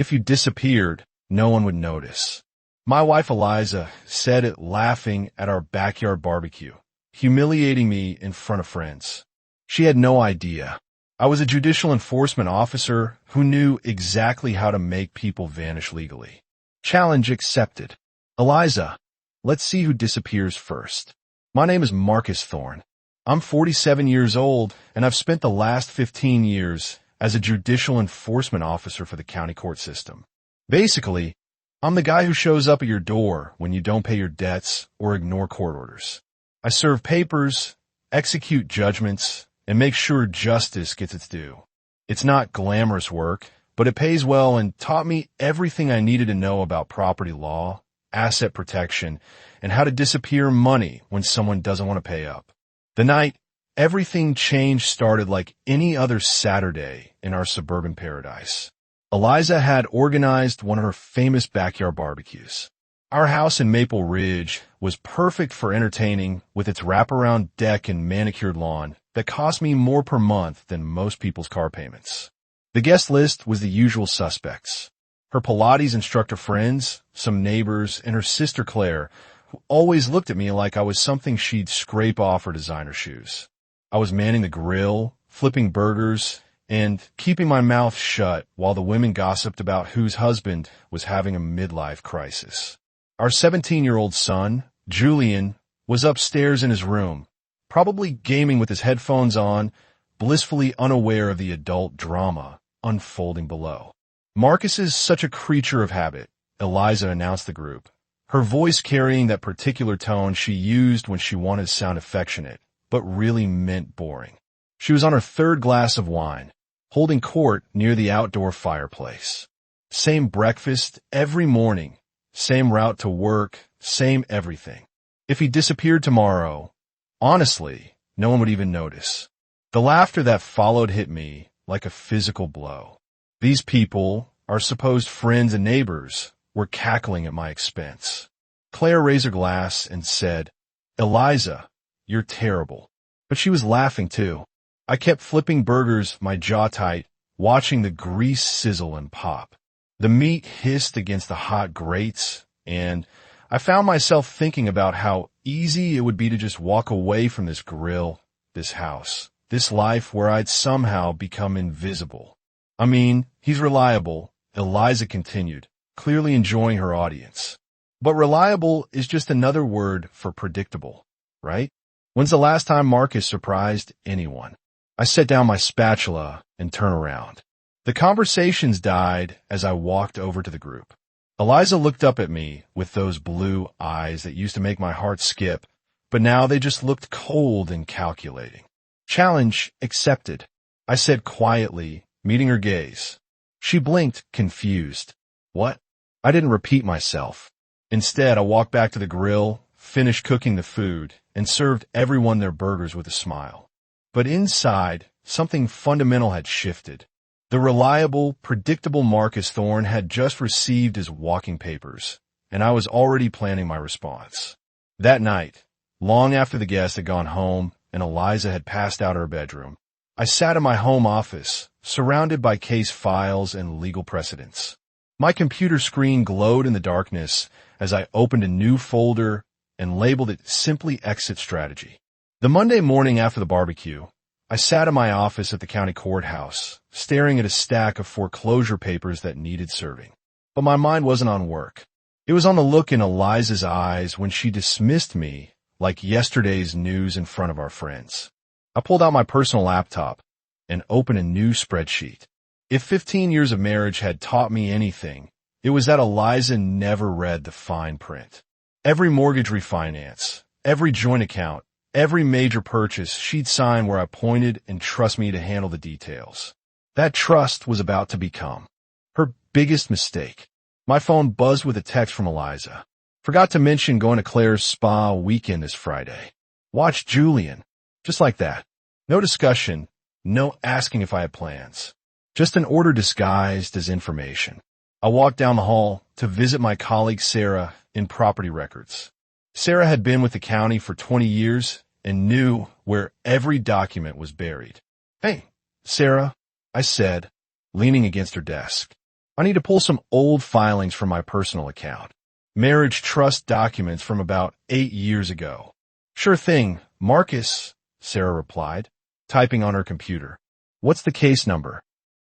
If you disappeared, no one would notice. My wife Eliza said it laughing at our backyard barbecue, humiliating me in front of friends. She had no idea. I was a judicial enforcement officer who knew exactly how to make people vanish legally. Challenge accepted. Eliza, let's see who disappears first. My name is Marcus Thorne. I'm 47 years old, and I've spent the last 15 years as a judicial enforcement officer for the county court system. Basically, I'm the guy who shows up at your door when you don't pay your debts or ignore court orders. I serve papers, execute judgments, and make sure justice gets its due. It's not glamorous work, but it pays well and taught me everything I needed to know about property law, asset protection, and how to disappear money when someone doesn't want to pay up. The night everything changed started like any other Saturday in our suburban paradise. Eliza had organized one of her famous backyard barbecues. Our house in Maple Ridge was perfect for entertaining with its wraparound deck and manicured lawn that cost me more per month than most people's car payments. The guest list was the usual suspects. Her Pilates instructor friends, some neighbors, and her sister Claire, who always looked at me like I was something she'd scrape off her designer shoes. I was manning the grill, flipping burgers, and keeping my mouth shut while the women gossiped about whose husband was having a midlife crisis. Our 17-year-old son, Julian, was upstairs in his room, probably gaming with his headphones on, blissfully unaware of the adult drama unfolding below. Marcus is such a creature of habit, Eliza announced the group, her voice carrying that particular tone she used when she wanted to sound affectionate, but really meant boring. She was on her third glass of wine, holding court near the outdoor fireplace. Same breakfast every morning, same route to work, same everything. If he disappeared tomorrow, honestly, no one would even notice. The laughter that followed hit me like a physical blow. These people, our supposed friends and neighbors, were cackling at my expense. Claire raised her glass and said, "Eliza, you're terrible." But she was laughing too. I kept flipping burgers, my jaw tight, watching the grease sizzle and pop. The meat hissed against the hot grates, and I found myself thinking about how easy it would be to just walk away from this grill, this house, this life where I'd somehow become invisible. I mean, he's reliable, Eliza continued, clearly enjoying her audience. But reliable is just another word for predictable, right? When's the last time Marcus surprised anyone? I set down my spatula and turned around. The conversations died as I walked over to the group. Eliza looked up at me with those blue eyes that used to make my heart skip, but now they just looked cold and calculating. Challenge accepted, I said quietly, meeting her gaze. She blinked, confused. What? I didn't repeat myself. Instead, I walked back to the grill, finished cooking the food, and served everyone their burgers with a smile. But inside, something fundamental had shifted. The reliable, predictable Marcus Thorne had just received his walking papers, and I was already planning my response. That night, long after the guests had gone home and Eliza had passed out of her bedroom, I sat in my home office, surrounded by case files and legal precedents. My computer screen glowed in the darkness as I opened a new folder and labeled it simply Exit Strategy. The Monday morning after the barbecue, I sat in my office at the county courthouse, staring at a stack of foreclosure papers that needed serving. But my mind wasn't on work. It was on the look in Eliza's eyes when she dismissed me like yesterday's news in front of our friends. I pulled out my personal laptop and opened a new spreadsheet. If 15 years of marriage had taught me anything, it was that Eliza never read the fine print. Every mortgage refinance, every joint account, every major purchase she'd sign where I pointed and trust me to handle the details. That trust was about to become her biggest mistake. My phone buzzed with a text from Eliza. Forgot to mention going to Claire's spa weekend this Friday. Watch Julian. Just like that. No discussion, no asking if I had plans. Just an order disguised as information. I walked down the hall to visit my colleague Sarah in property records. Sarah had been with the county for 20 years and knew where every document was buried. "Hey, Sarah," I said, leaning against her desk. I need to pull some old filings from my personal account. Marriage trust documents from about 8 years ago. Sure thing, Marcus, Sarah replied, typing on her computer. What's the case number?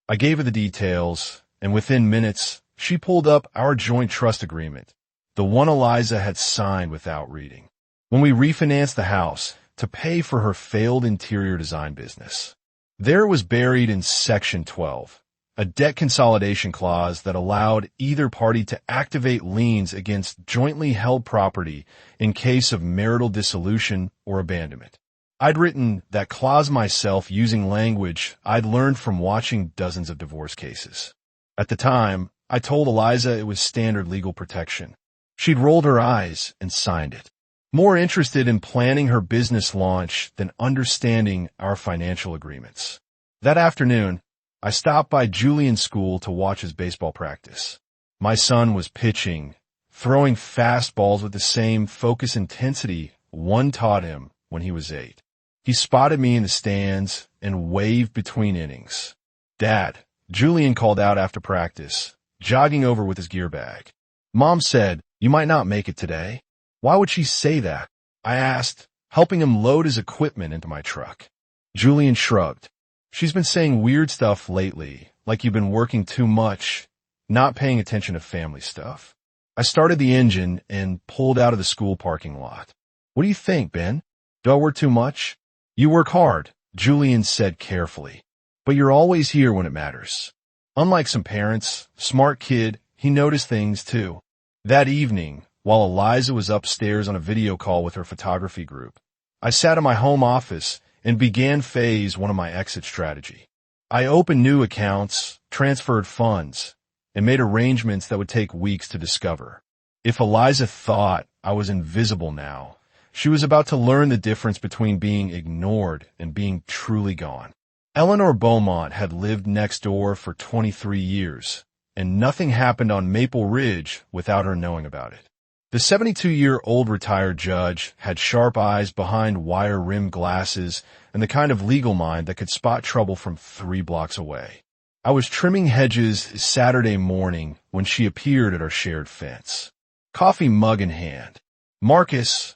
I gave her the details, and within minutes, she pulled up our joint trust agreement, the one Eliza had signed without reading, when we refinanced the house to pay for her failed interior design business. There it was buried in Section 12, a debt consolidation clause that allowed either party to activate liens against jointly held property in case of marital dissolution or abandonment. I'd written that clause myself using language I'd learned from watching dozens of divorce cases. At the time, I told Eliza it was standard legal protection. She'd rolled her eyes and signed it, more interested in planning her business launch than understanding our financial agreements. That afternoon, I stopped by Julian's school to watch his baseball practice. My son was pitching, throwing fastballs with the same focus intensity one taught him when he was 8. He spotted me in the stands and waved between innings. Dad, Julian called out after practice, jogging over with his gear bag. Mom said, you might not make it today. Why would she say that? I asked, helping him load his equipment into my truck. Julian shrugged. She's been saying weird stuff lately, like you've been working too much, not paying attention to family stuff. I started the engine and pulled out of the school parking lot. What do you think, Ben? Do I work too much? You work hard, Julian said carefully, but you're always here when it matters. Unlike some parents, smart kid, he noticed things too. That evening, while Eliza was upstairs on a video call with her photography group, I sat in my home office and began phase 1 of my exit strategy. I opened new accounts, transferred funds, and made arrangements that would take weeks to discover. If Eliza thought I was invisible now, she was about to learn the difference between being ignored and being truly gone. Eleanor Beaumont had lived next door for 23 years, and nothing happened on Maple Ridge without her knowing about it. The 72-year-old retired judge had sharp eyes behind wire-rimmed glasses and the kind of legal mind that could spot trouble from 3 blocks away. I was trimming hedges Saturday morning when she appeared at our shared fence, coffee mug in hand. Marcus,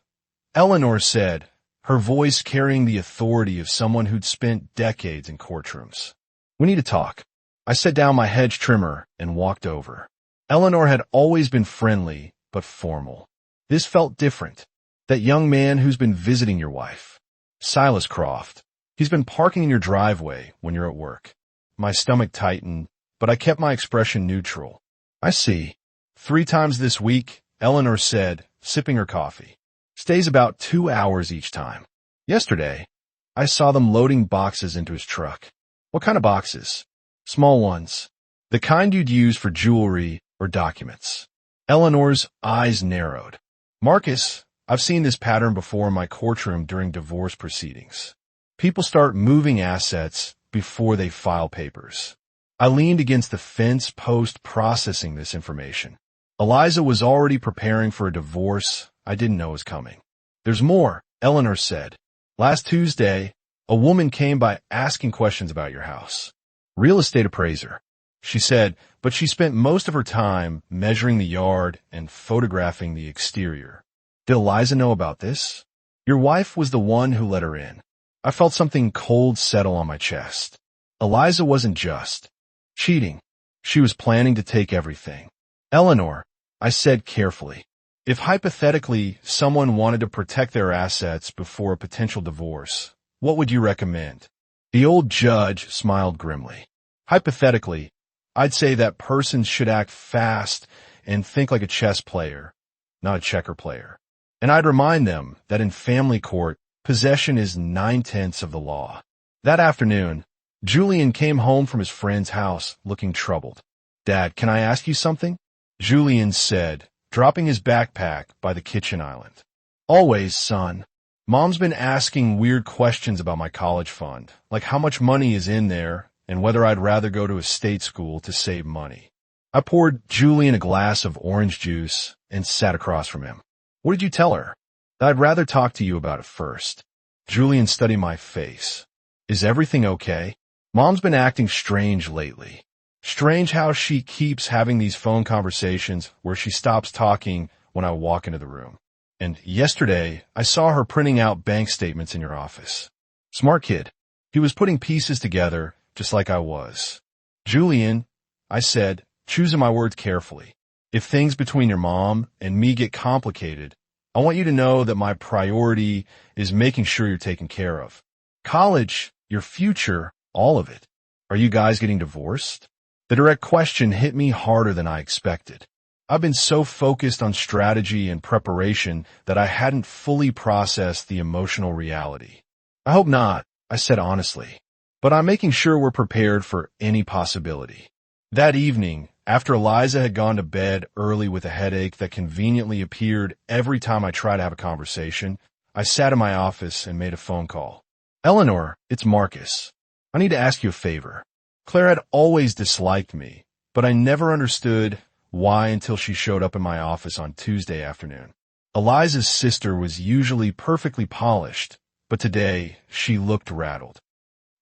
Eleanor said, her voice carrying the authority of someone who'd spent decades in courtrooms. We need to talk. I set down my hedge trimmer and walked over. Eleanor had always been friendly, but formal. This felt different. That young man who's been visiting your wife. Silas Croft. He's been parking in your driveway when you're at work. My stomach tightened, but I kept my expression neutral. I see. 3 times this week, Eleanor said, sipping her coffee. Stays about 2 hours each time. Yesterday, I saw them loading boxes into his truck. What kind of boxes? Small ones. The kind you'd use for jewelry or documents. Eleanor's eyes narrowed. Marcus, I've seen this pattern before in my courtroom during divorce proceedings. People start moving assets before they file papers. I leaned against the fence post processing this information. Eliza was already preparing for a divorce I didn't know was coming. There's more, Eleanor said. Last Tuesday, a woman came by asking questions about your house. Real estate appraiser, she said, but she spent most of her time measuring the yard and photographing the exterior. Did Eliza know about this? Your wife was the one who let her in. I felt something cold settle on my chest. Eliza wasn't just cheating. She was planning to take everything. Eleanor, I said carefully, if hypothetically someone wanted to protect their assets before a potential divorce, what would you recommend? The old judge smiled grimly. Hypothetically, I'd say that person should act fast and think like a chess player, not a checker player. And I'd remind them that in family court, possession is 9/10 of the law. That afternoon, Julian came home from his friend's house looking troubled. Dad, can I ask you something? Julian said, dropping his backpack by the kitchen island. Always, son. Mom's been asking weird questions about my college fund, like how much money is in there and whether I'd rather go to a state school to save money. I poured Julian a glass of orange juice and sat across from him. What did you tell her? I'd rather talk to you about it first. Julian studied my face. Is everything okay? Mom's been acting strange lately. Strange how she keeps having these phone conversations where she stops talking when I walk into the room. And yesterday, I saw her printing out bank statements in your office. Smart kid. He was putting pieces together just like I was. Julian, I said, choosing my words carefully. If things between your mom and me get complicated, I want you to know that my priority is making sure you're taken care of. College, your future, all of it. Are you guys getting divorced? The direct question hit me harder than I expected. I've been so focused on strategy and preparation that I hadn't fully processed the emotional reality. I hope not, I said honestly, but I'm making sure we're prepared for any possibility. That evening, after Eliza had gone to bed early with a headache that conveniently appeared every time I tried to have a conversation, I sat in my office and made a phone call. Eleanor, it's Marcus. I need to ask you a favor. Claire had always disliked me, but I never understood why until she showed up in my office on Tuesday afternoon. Eliza's sister was usually perfectly polished, but today she looked rattled.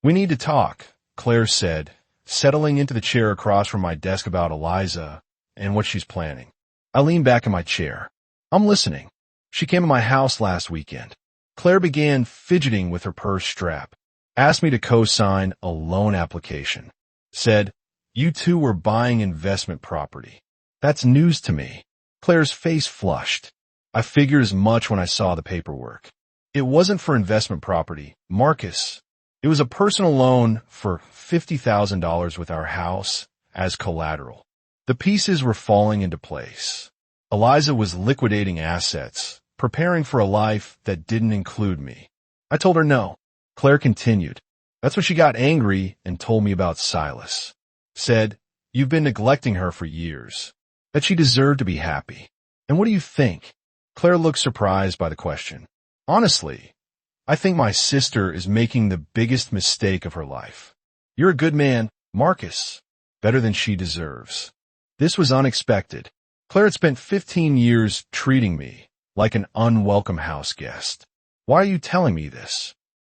We need to talk, Claire said, settling into the chair across from my desk about Eliza and what she's planning. I leaned back in my chair. I'm listening. She came to my house last weekend. Claire began fidgeting with her purse strap, asked me to co-sign a loan application, said, you two were buying investment property. That's news to me. Claire's face flushed. I figured as much when I saw the paperwork. It wasn't for investment property, Marcus. It was a personal loan for $50,000 with our house as collateral. The pieces were falling into place. Eliza was liquidating assets, preparing for a life that didn't include me. I told her no. Claire continued. That's when she got angry and told me about Silas. Said, you've been neglecting her for years. That she deserved to be happy. And what do you think? Claire looked surprised by the question. Honestly, I think my sister is making the biggest mistake of her life. You're a good man, Marcus. Better than she deserves. This was unexpected. Claire had spent 15 years treating me like an unwelcome house guest. Why are you telling me this?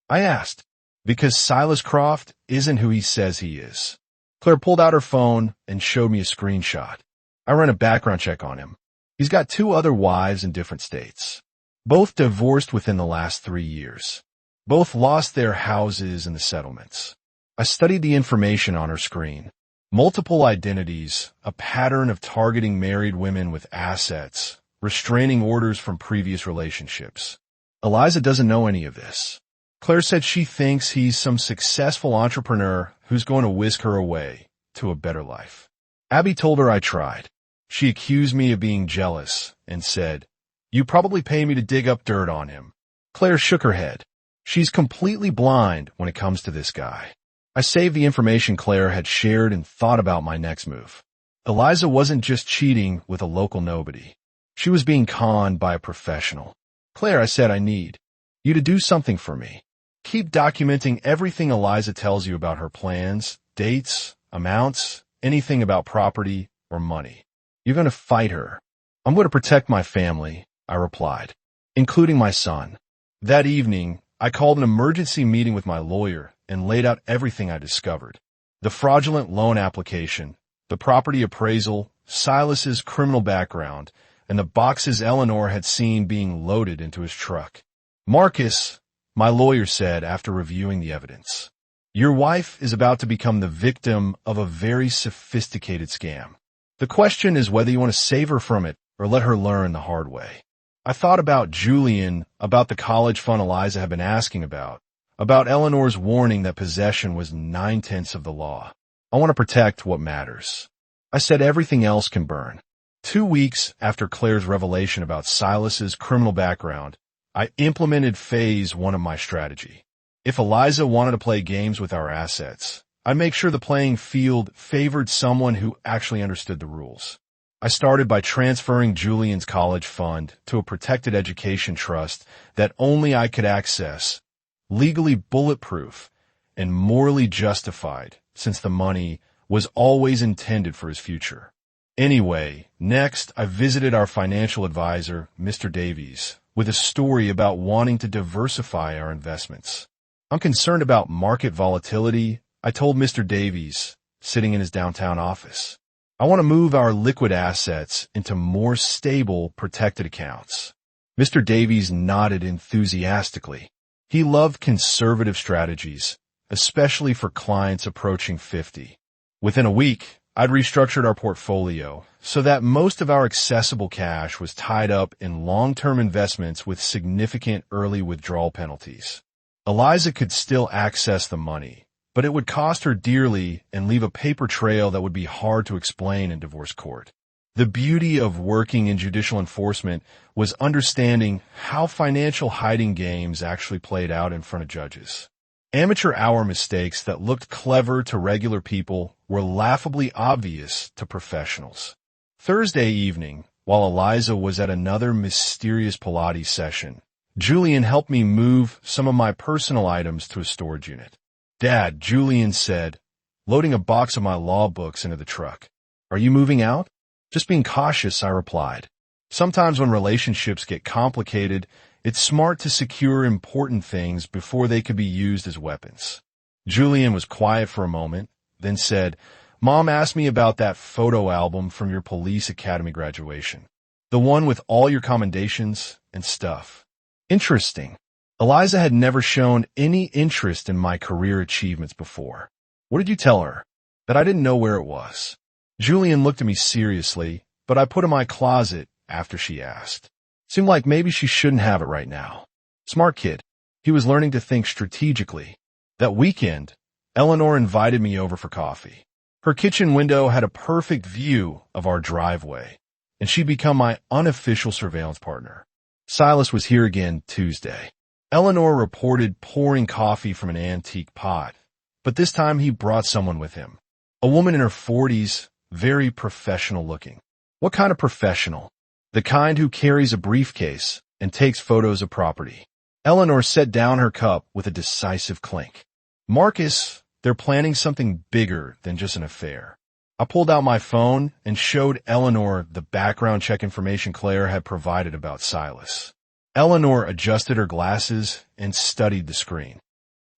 I asked. Because Silas Croft isn't who he says he is. Claire pulled out her phone and showed me a screenshot. I ran a background check on him. He's got 2 other wives in different states. Both divorced within the last 3 years. Both lost their houses in the settlements. I studied the information on her screen. Multiple identities, a pattern of targeting married women with assets, restraining orders from previous relationships. Eliza doesn't know any of this. Claire said she thinks he's some successful entrepreneur who's going to whisk her away to a better life. Abby told her I tried. She accused me of being jealous and said, you probably pay me to dig up dirt on him. Claire shook her head. She's completely blind when it comes to this guy. I saved the information Claire had shared and thought about my next move. Eliza wasn't just cheating with a local nobody. She was being conned by a professional. Claire, I said, I need you to do something for me. Keep documenting everything Eliza tells you about her plans, dates, amounts, anything about property or money. You're going to fight her. I'm going to protect my family, I replied, including my son. That evening, I called an emergency meeting with my lawyer and laid out everything I discovered. The fraudulent loan application, the property appraisal, Silas's criminal background, and the boxes Eleanor had seen being loaded into his truck. Marcus, my lawyer said after reviewing the evidence, your wife is about to become the victim of a very sophisticated scam. The question is whether you want to save her from it or let her learn the hard way. I thought about Julian, about the college fund Eliza had been asking about Eleanor's warning that possession was 9/10 of the law. I want to protect what matters. I said everything else can burn. 2 weeks after Claire's revelation about Silas's criminal background, I implemented phase 1 of my strategy. If Eliza wanted to play games with our assets, I'd make sure the playing field favored someone who actually understood the rules. I started by transferring Julian's college fund to a protected education trust that only I could access, legally bulletproof and morally justified since the money was always intended for his future. Anyway, next I visited our financial advisor, Mr. Davies, with a story about wanting to diversify our investments. I'm concerned about market volatility, I told Mr. Davies, sitting in his downtown office. I want to move our liquid assets into more stable, protected accounts. Mr. Davies nodded enthusiastically. He loved conservative strategies, especially for clients approaching 50. Within a week, I'd restructured our portfolio so that most of our accessible cash was tied up in long-term investments with significant early withdrawal penalties. Eliza could still access the money, but it would cost her dearly and leave a paper trail that would be hard to explain in divorce court. The beauty of working in judicial enforcement was understanding how financial hiding games actually played out in front of judges. Amateur hour mistakes that looked clever to regular people were laughably obvious to professionals. Thursday evening, while Eliza was at another mysterious Pilates session, Julian helped me move some of my personal items to a storage unit. "Dad," Julian said, loading a box of my law books into the truck. "Are you moving out?" "Just being cautious," I replied. Sometimes when relationships get complicated, it's smart to secure important things before they could be used as weapons. Julian was quiet for a moment, then said, "Mom asked me about that photo album from your police academy graduation. The one with all your commendations and stuff." Interesting. Eliza had never shown any interest in my career achievements before. "What did you tell her?" "That I didn't know where it was." Julian looked at me seriously, but I put it in my closet after she asked. Seemed like maybe she shouldn't have it right now. Smart kid. He was learning to think strategically. That weekend, Eleanor invited me over for coffee. Her kitchen window had a perfect view of our driveway, and she'd become my unofficial surveillance partner. Silas was here again Tuesday. Eleanor reported pouring coffee from an antique pot, but this time he brought someone with him. A woman in her 40s, very professional looking. What kind of professional? The kind who carries a briefcase and takes photos of property. Eleanor set down her cup with a decisive clink. "Marcus, they're planning something bigger than just an affair." I pulled out my phone and showed Eleanor the background check information Claire had provided about Silas. Eleanor adjusted her glasses and studied the screen.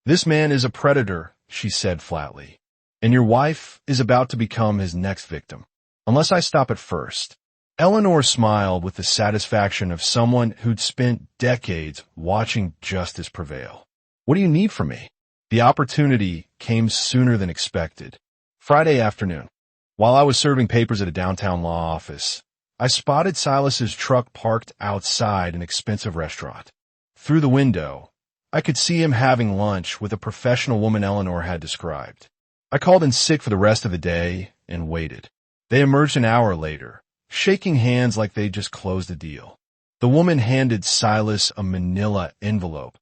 "This man is a predator," she said flatly, "and your wife is about to become his next victim, unless I stop it first." Eleanor smiled with the satisfaction of someone who'd spent decades watching justice prevail. "What do you need from me?" The opportunity came sooner than expected. Friday afternoon, while I was serving papers at a downtown law office, I spotted Silas's truck parked outside an expensive restaurant. Through the window, I could see him having lunch with a professional woman Eleanor had described. I called in sick for the rest of the day and waited. They emerged an hour later, shaking hands like they'd just closed a deal. The woman handed Silas a manila envelope,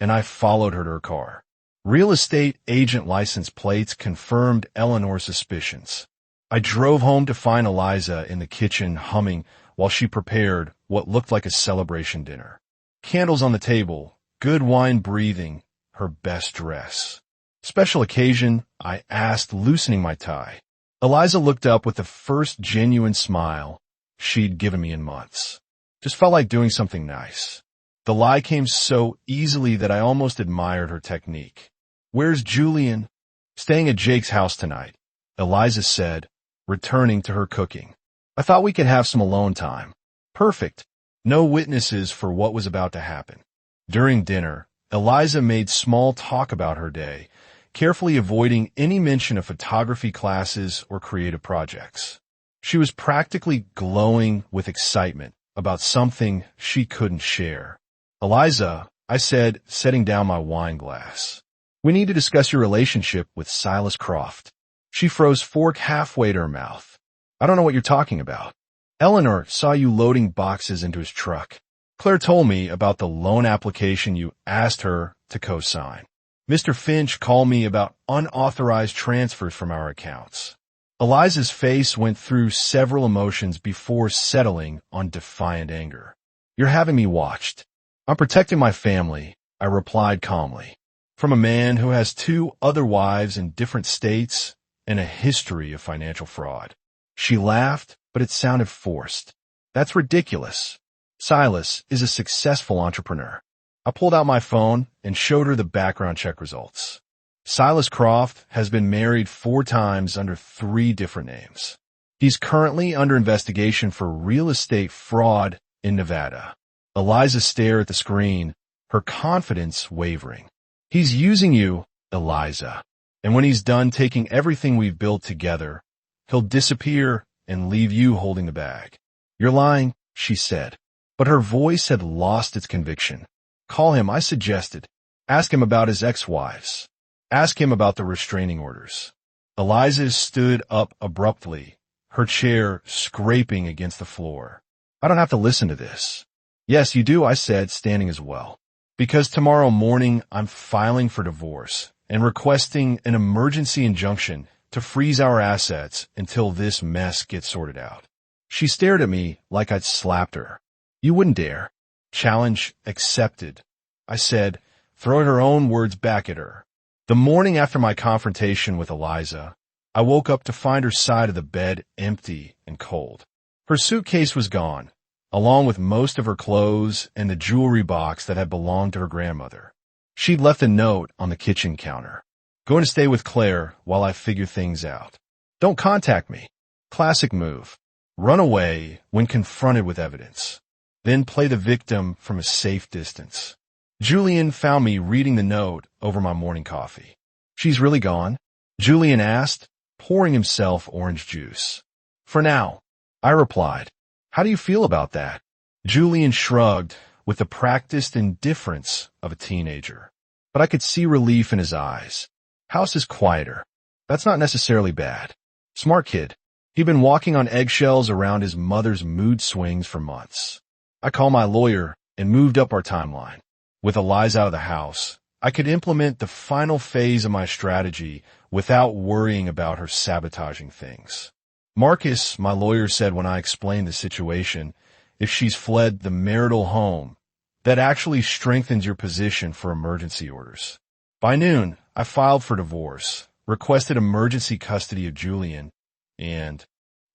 and I followed her to her car. Real estate agent license plates confirmed Eleanor's suspicions. I drove home to find Eliza in the kitchen humming while she prepared what looked like a celebration dinner. Candles on the table, good wine breathing, her best dress. "Special occasion?" I asked, loosening my tie. Eliza looked up with the first genuine smile she'd given me in months. "Just felt like doing something nice." The lie came so easily that I almost admired her technique. "Where's Julian?" "Staying at Jake's house tonight," Eliza said, returning to her cooking. "I thought we could have some alone time." Perfect. No witnesses for what was about to happen. During dinner, Eliza made small talk about her day, carefully avoiding any mention of photography classes or creative projects. She was practically glowing with excitement about something she couldn't share. "Eliza," I said, setting down my wine glass, "we need to discuss your relationship with Silas Croft." She froze fork halfway to her mouth. "I don't know what you're talking about." "Eleanor saw you loading boxes into his truck. Claire told me about the loan application you asked her to co-sign. Mr. Finch called me about unauthorized transfers from our accounts." Eliza's face went through several emotions before settling on defiant anger. "You're having me watched." "I'm protecting my family," I replied calmly, "from a man who has 2 other wives in different states and a history of financial fraud." She laughed, but it sounded forced. "That's ridiculous. Silas is a successful entrepreneur." I pulled out my phone and showed her the background check results. Silas Croft has been married 4 times under 3 different names. He's currently under investigation for real estate fraud in Nevada. Eliza stared at the screen, her confidence wavering. He's using you, Eliza. And when he's done taking everything we've built together, he'll disappear and leave you holding the bag. You're lying, she said. But her voice had lost its conviction. Call him, I suggested. Ask him about his ex-wives. Ask him about the restraining orders. Eliza stood up abruptly, her chair scraping against the floor. I don't have to listen to this. Yes, you do, I said, standing as well. Because tomorrow morning I'm filing for divorce and requesting an emergency injunction to freeze our assets until this mess gets sorted out. She stared at me like I'd slapped her. You wouldn't dare. Challenge accepted, I said, throwing her own words back at her. The morning after my confrontation with Eliza, I woke up to find her side of the bed empty and cold. Her suitcase was gone, along with most of her clothes and the jewelry box that had belonged to her grandmother. She'd left a note on the kitchen counter. Going to stay with Claire while I figure things out. Don't contact me. Classic move. Run away when confronted with evidence. Then play the victim from a safe distance. Julian found me reading the note over my morning coffee. She's really gone? Julian asked, pouring himself orange juice. For now, I replied. How do you feel about that? Julian shrugged with the practiced indifference of a teenager. But I could see relief in his eyes. House is quieter. That's not necessarily bad. Smart kid. He'd been walking on eggshells around his mother's mood swings for months. I called my lawyer and moved up our timeline. With Eliza out of the house, I could implement the final phase of my strategy without worrying about her sabotaging things. Marcus, my lawyer, said when I explained the situation, if she's fled the marital home, that actually strengthens your position for emergency orders. By noon, I filed for divorce, requested emergency custody of Julian, and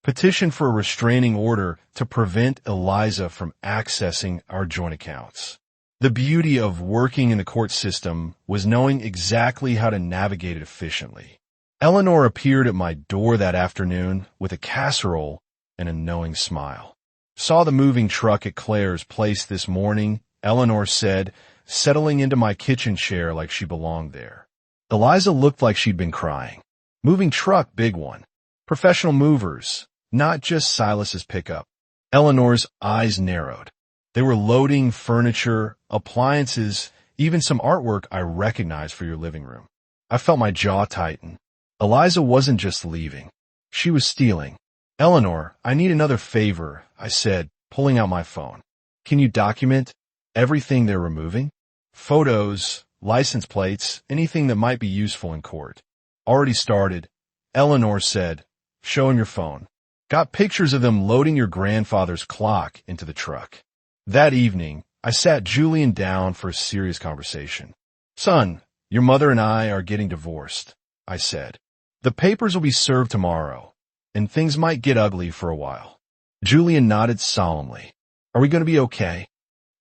petitioned for a restraining order to prevent Eliza from accessing our joint accounts. The beauty of working in the court system was knowing exactly how to navigate it efficiently. Eleanor appeared at my door that afternoon with a casserole and a knowing smile. Saw the moving truck at Claire's place this morning, Eleanor said, settling into my kitchen chair like she belonged there. Eliza looked like she'd been crying. Moving truck, big one. Professional movers, not just Silas's pickup. Eleanor's eyes narrowed. They were loading furniture, appliances, even some artwork I recognized for your living room. I felt my jaw tighten. Eliza wasn't just leaving. She was stealing. Eleanor, I need another favor, I said, pulling out my phone. Can you document everything they're removing? Photos, license plates, anything that might be useful in court. Already started. Eleanor said, show him your phone. Got pictures of them loading your grandfather's clock into the truck. That evening, I sat Julian down for a serious conversation. Son, your mother and I are getting divorced, I said. The papers will be served tomorrow, and things might get ugly for a while. Julian nodded solemnly. Are we going to be okay?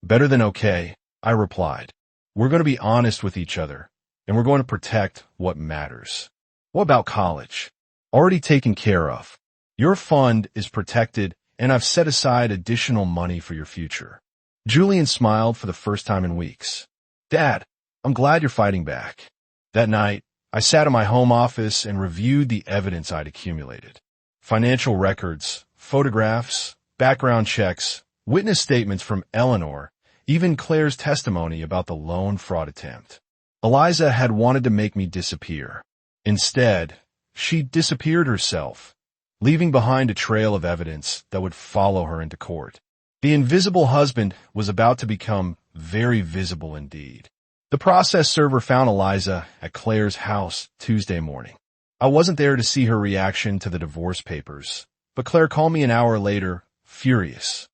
Better than okay, I replied. We're going to be honest with each other, and we're going to protect what matters. What about college? Already taken care of. Your fund is protected, and I've set aside additional money for your future. Julian smiled for the first time in weeks. Dad, I'm glad you're fighting back. That night, I sat in my home office and reviewed the evidence I'd accumulated. Financial records, photographs, background checks, witness statements from Eleanor, even Claire's testimony about the loan fraud attempt. Eliza had wanted to make me disappear. Instead, she disappeared herself, leaving behind a trail of evidence that would follow her into court. The invisible husband was about to become very visible indeed. The process server found Eliza at Claire's house Tuesday morning. I wasn't there to see her reaction to the divorce papers, but Claire called me an hour later, furious.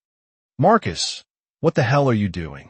Marcus, what the hell are you doing?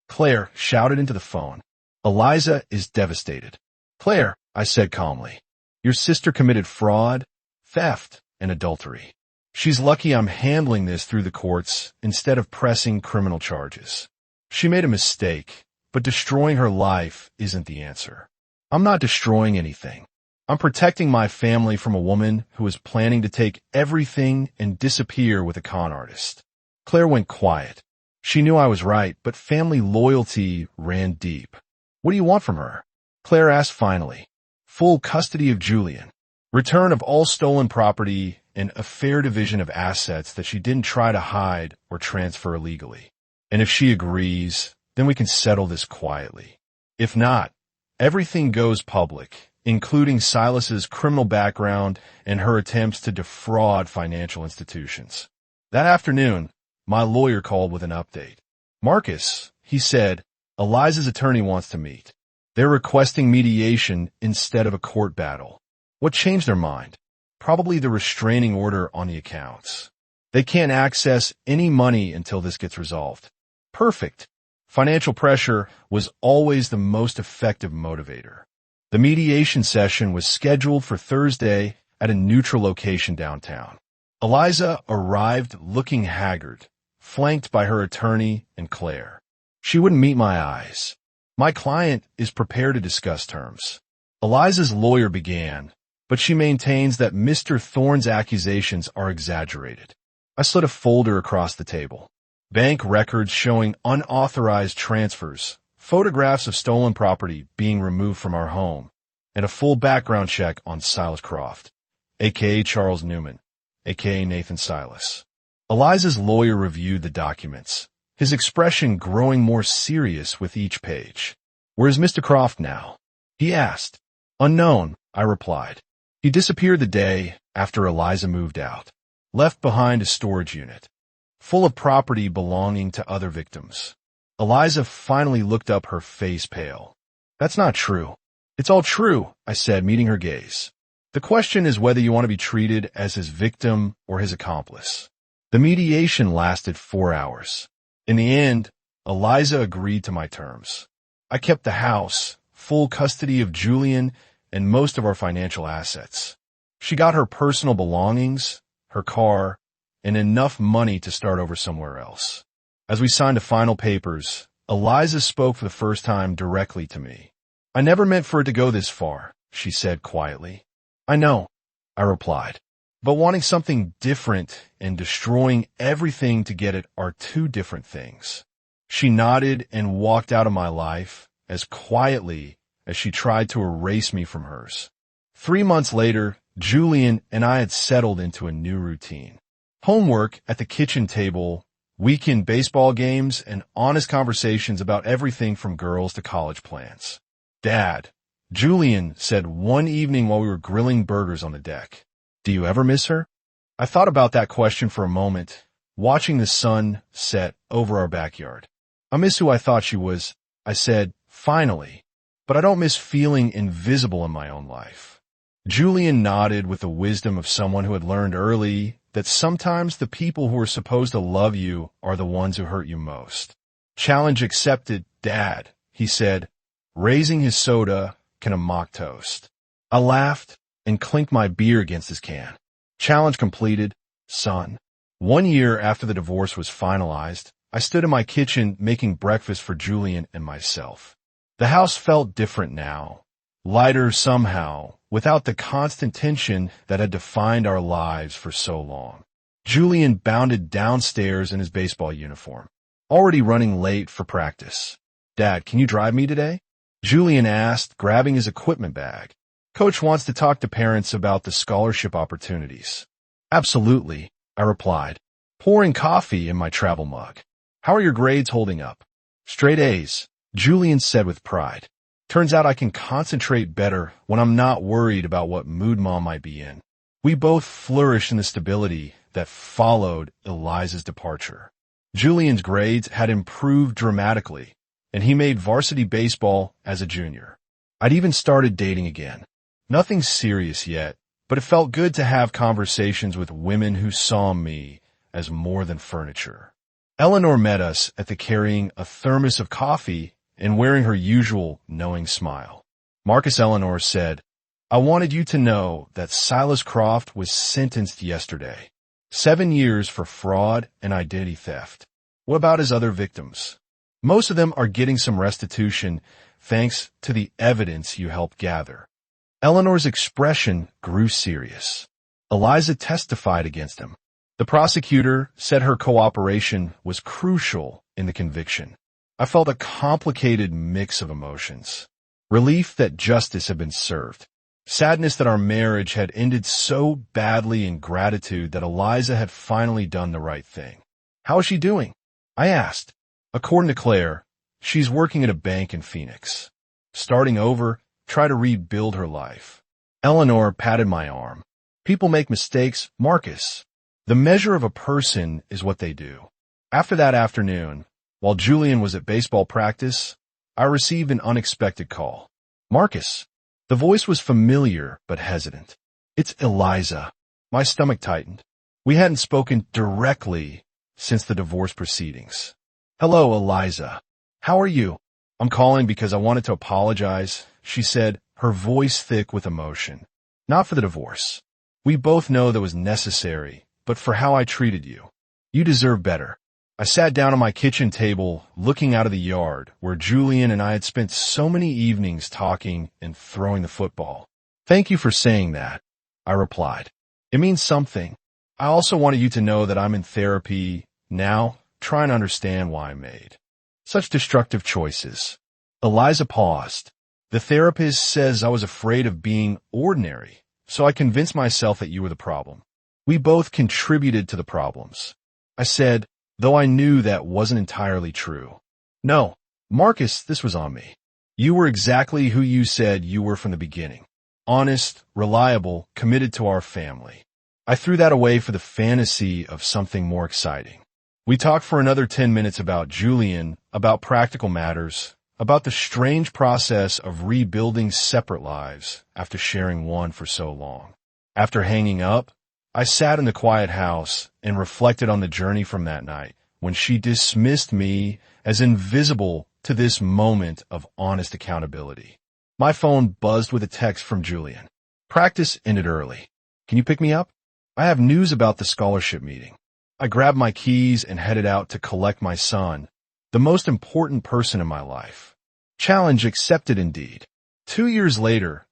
Claire shouted into the phone. Eliza is devastated. Claire, I said calmly, your sister committed fraud, theft, and adultery. She's lucky I'm handling this through the courts instead of pressing criminal charges. She made a mistake, but destroying her life isn't the answer. I'm not destroying anything. I'm protecting my family from a woman who is planning to take everything and disappear with a con artist. Claire went quiet. She knew I was right, but family loyalty ran deep. What do you want from her? Claire asked finally. Full custody of Julian. Return of all stolen property and a fair division of assets that she didn't try to hide or transfer illegally. And if she agrees, then we can settle this quietly. If not, everything goes public, including Silas's criminal background and her attempts to defraud financial institutions. That afternoon, my lawyer called with an update. Marcus, he said, Eliza's attorney wants to meet. They're requesting mediation instead of a court battle. What changed their mind? Probably the restraining order on the accounts. They can't access any money until this gets resolved. Perfect. Financial pressure was always the most effective motivator. The mediation session was scheduled for Thursday at a neutral location downtown. Eliza arrived looking haggard, flanked by her attorney and Claire. She wouldn't meet my eyes. My client is prepared to discuss terms. Eliza's lawyer began, but she maintains that Mr. Thorne's accusations are exaggerated. I slid a folder across the table. Bank records showing unauthorized transfers, photographs of stolen property being removed from our home, and a full background check on Silas Croft, a.k.a. Charles Newman, a.k.a. Nathan Silas. Eliza's lawyer reviewed the documents, his expression growing more serious with each page. Where's Mr. Croft now? He asked. Unknown, I replied. He disappeared the day after Eliza moved out, left behind a storage unit, full of property belonging to other victims. Eliza finally looked up, her face pale. That's not true. It's all true, I said, meeting her gaze. The question is whether you want to be treated as his victim or his accomplice. The mediation lasted 4 hours. In the end, Eliza agreed to my terms. I kept the house, full custody of Julian, and most of our financial assets. She got her personal belongings, her car, and enough money to start over somewhere else. As we signed the final papers, Eliza spoke for the first time directly to me. I never meant for it to go this far, she said quietly. I know, I replied, but wanting something different and destroying everything to get it are two different things. She nodded and walked out of my life as quietly as she tried to erase me from hers. 3 months later, Julian and I had settled into a new routine. Homework at the kitchen table, weekend baseball games, and honest conversations about everything from girls to college plans. Dad, Julian said one evening while we were grilling burgers on the deck, do you ever miss her? I thought about that question for a moment, watching the sun set over our backyard. I miss who I thought she was, I said, finally, but I don't miss feeling invisible in my own life. Julian nodded with the wisdom of someone who had learned early that sometimes the people who are supposed to love you are the ones who hurt you most. Challenge accepted, Dad, he said, raising his soda can a mock toast. I laughed and clinked my beer against his can. Challenge completed, son. 1 year after the divorce was finalized, I stood in my kitchen making breakfast for Julian and myself. The house felt different now, lighter somehow, without the constant tension that had defined our lives for so long. Julian bounded downstairs in his baseball uniform, already running late for practice. Dad, can you drive me today? Julian asked, grabbing his equipment bag. Coach wants to talk to parents about the scholarship opportunities. Absolutely, I replied, pouring coffee in my travel mug. How are your grades holding up? Straight A's, Julian said with pride. Turns out I can concentrate better when I'm not worried about what mood Mom might be in. We both flourished in the stability that followed Eliza's departure. Julian's grades had improved dramatically, and he made varsity baseball as a junior. I'd even started dating again. Nothing serious yet, but it felt good to have conversations with women who saw me as more than furniture. Eleanor met us at the carrying a thermos of coffee and wearing her usual knowing smile. Marcus, Eleanor said, I wanted you to know that Silas Croft was sentenced yesterday. 7 years for fraud and identity theft. What about his other victims? Most of them are getting some restitution, thanks to the evidence you helped gather. Eleanor's expression grew serious. Eliza testified against him. The prosecutor said her cooperation was crucial in the conviction. I felt a complicated mix of emotions. Relief that justice had been served. Sadness that our marriage had ended so badly, and gratitude that Eliza had finally done the right thing. How is she doing? I asked. According to Claire, she's working at a bank in Phoenix. Starting over, try to rebuild her life. Eleanor patted my arm. People make mistakes, Marcus. The measure of a person is what they do. After that afternoon, while Julian was at baseball practice, I received an unexpected call. Marcus. The voice was familiar but hesitant. It's Eliza. My stomach tightened. We hadn't spoken directly since the divorce proceedings. Hello, Eliza. How are you? I'm calling because I wanted to apologize, she said, her voice thick with emotion. Not for the divorce. We both know that was necessary, but for how I treated you. You deserve better. I sat down at my kitchen table, looking out of the yard, where Julian and I had spent so many evenings talking and throwing the football. Thank you for saying that, I replied. It means something. I also wanted you to know that I'm in therapy now, trying to understand why I made such destructive choices. Eliza paused. The therapist says I was afraid of being ordinary, so I convinced myself that you were the problem. We both contributed to the problems. I said, though I knew that wasn't entirely true. No, Marcus, this was on me. You were exactly who you said you were from the beginning. Honest, reliable, committed to our family. I threw that away for the fantasy of something more exciting. We talked for another 10 minutes about Julian, about practical matters, about the strange process of rebuilding separate lives after sharing one for so long. After hanging up, I sat in the quiet house and reflected on the journey from that night when she dismissed me as invisible to this moment of honest accountability. My phone buzzed with a text from Julian. Practice ended early. Can you pick me up? I have news about the scholarship meeting. I grabbed my keys and headed out to collect my son, the most important person in my life. Challenge accepted indeed. 2 years later,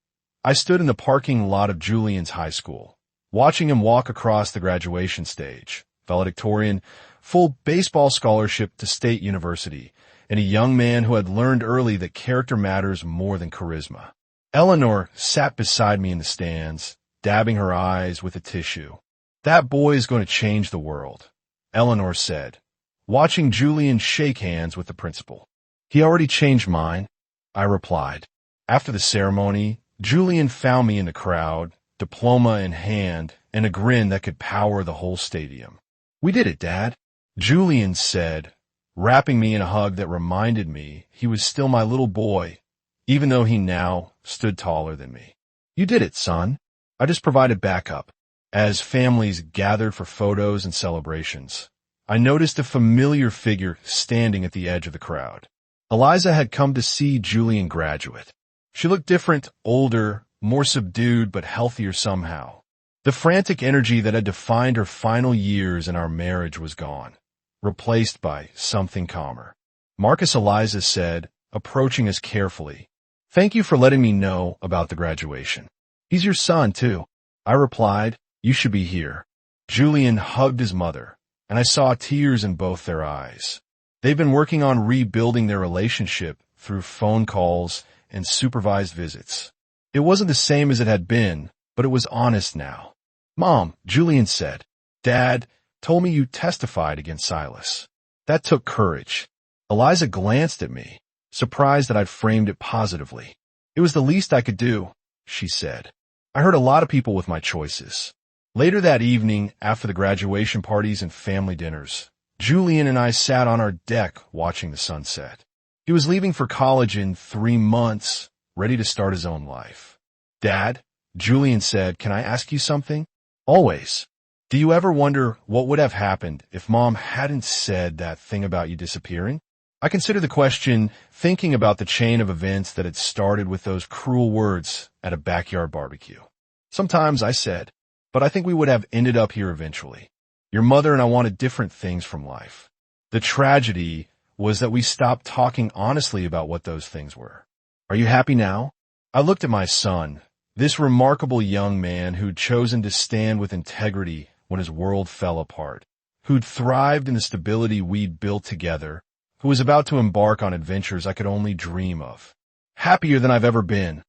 I stood in the parking lot of Julian's high school, watching him walk across the graduation stage, valedictorian, full baseball scholarship to State University, and a young man who had learned early that character matters more than charisma. Eleanor sat beside me in the stands, dabbing her eyes with a tissue. That boy is going to change the world, Eleanor said, watching Julian shake hands with the principal. He already changed mine, I replied. After the ceremony, Julian found me in the crowd, diploma in hand, and a grin that could power the whole stadium. We did it, Dad, Julian said, wrapping me in a hug that reminded me he was still my little boy, even though he now stood taller than me. You did it, son. I just provided backup. As families gathered for photos and celebrations, I noticed a familiar figure standing at the edge of the crowd. Eliza had come to see Julian graduate. She looked different, older, more subdued, but healthier somehow. The frantic energy that had defined her final years in our marriage was gone, replaced by something calmer. Marcus, Eliza said, approaching us carefully. Thank you for letting me know about the graduation. He's your son, too. I replied, you should be here. Julian hugged his mother, and I saw tears in both their eyes. They've been working on rebuilding their relationship through phone calls and supervised visits. It wasn't the same as it had been, but it was honest now. Mom, Julian said, Dad told me you testified against Silas. That took courage. Eliza glanced at me, surprised that I'd framed it positively. It was the least I could do, she said. I hurt a lot of people with my choices. Later that evening, after the graduation parties and family dinners, Julian and I sat on our deck watching the sunset. He was leaving for college in 3 months, ready to start his own life. Dad, Julian said, can I ask you something? Always. Do you ever wonder what would have happened if Mom hadn't said that thing about you disappearing? I consider the question thinking about the chain of events that had started with those cruel words at a backyard barbecue. Sometimes I said, but I think we would have ended up here eventually. Your mother and I wanted different things from life. The tragedy was that we stopped talking honestly about what those things were. Are you happy now? I looked at my son, this remarkable young man who'd chosen to stand with integrity when his world fell apart, who'd thrived in the stability we'd built together, who was about to embark on adventures I could only dream of. Happier than I've ever been,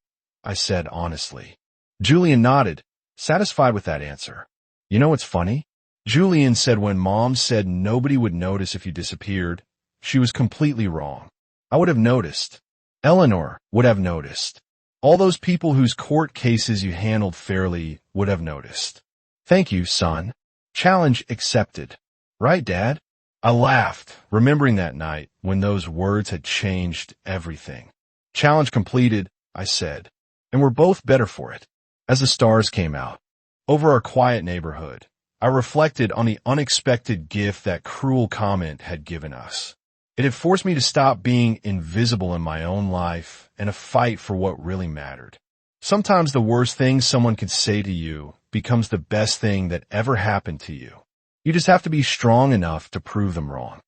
I said honestly. Julian nodded, satisfied with that answer. You know what's funny? Julian said when Mom said nobody would notice if you disappeared, she was completely wrong. I would have noticed. Eleanor would have noticed. All those people whose court cases you handled fairly would have noticed. Thank you, son. Challenge accepted. Right, Dad? I laughed, remembering that night when those words had changed everything. Challenge completed, I said, and we're both better for it. As the stars came out over our quiet neighborhood, I reflected on the unexpected gift that cruel comment had given us. It had forced me to stop being invisible in my own life and to fight for what really mattered. Sometimes the worst thing someone could say to you becomes the best thing that ever happened to you. You just have to be strong enough to prove them wrong.